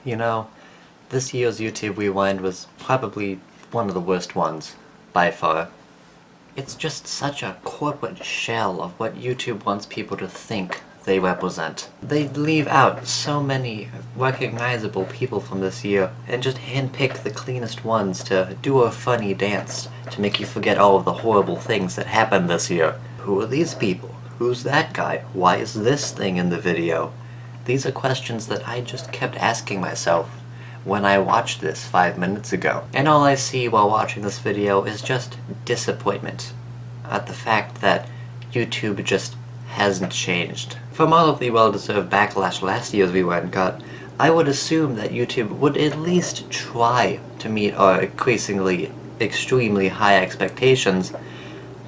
You know, this year's YouTube Rewind was probably one of the worst ones, by far. It's just such a corporate shell of what YouTube wants people to think they represent. They leave out so many recognizable people from this year and just handpick the cleanest ones to do a funny dance to make you forget all of the horrible things that happened this year. Who are these people? Who's that guy? Why is this thing in the video? These are questions that I just kept asking myself when I watched this 5 minutes ago. And all I see while watching this video is just disappointment at the fact that YouTube just hasn't changed. From all of the well-deserved backlash last year's Rewind got, I would assume that YouTube would at least try to meet our increasingly extremely high expectations.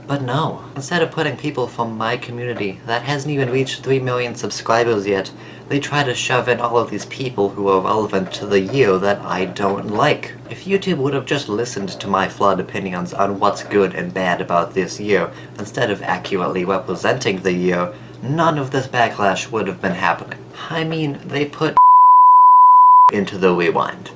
But no. Instead of putting people from my community that hasn't even reached 3 million subscribers yet, they try to shove in all of these people who are relevant to the year that I don't like. If YouTube would have just listened to my flawed opinions on what's good and bad about this year, instead of accurately representing the year, none of this backlash would have been happening. I mean, they put into the Rewind.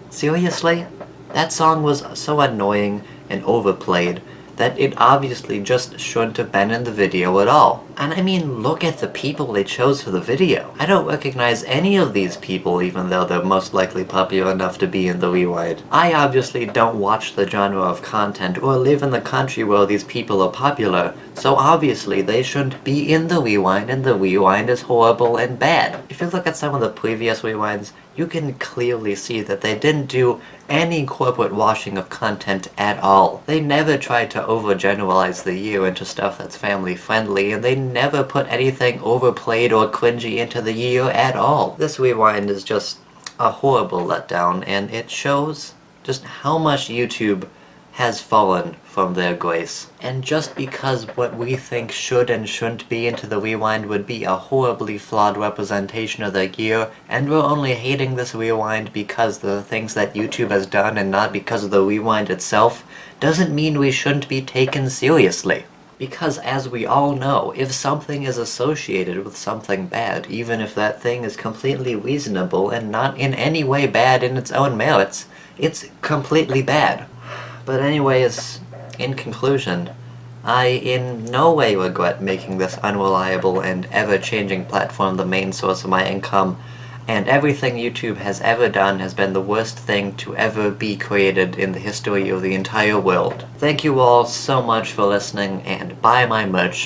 Seriously? That song was so annoying and overplayed that it obviously just shouldn't have been in the video at all. And I mean, look at the people they chose for the video. I don't recognize any of these people, even though they're most likely popular enough to be in the Rewind. I obviously don't watch the genre of content or live in the country where these people are popular, so obviously they shouldn't be in the Rewind, and the Rewind is horrible and bad. If you look at some of the previous Rewinds, you can clearly see that they didn't do any corporate washing of content at all. They never tried to overgeneralize the year into stuff that's family friendly, and they never put anything overplayed or cringy into the year at all. This Rewind is just a horrible letdown, and it shows just how much YouTube has fallen from their grace. And just because what we think should and shouldn't be into the Rewind would be a horribly flawed representation of the year, and we're only hating this Rewind because of the things that YouTube has done and not because of the Rewind itself, doesn't mean we shouldn't be taken seriously. Because as we all know, if something is associated with something bad, even if that thing is completely reasonable and not in any way bad in its own merits, it's completely bad. But anyways, in conclusion, I in no way regret making this unreliable and ever-changing platform the main source of my income, and everything YouTube has ever done has been the worst thing to ever be created in the history of the entire world. Thank you all so much for listening, and buy my merch.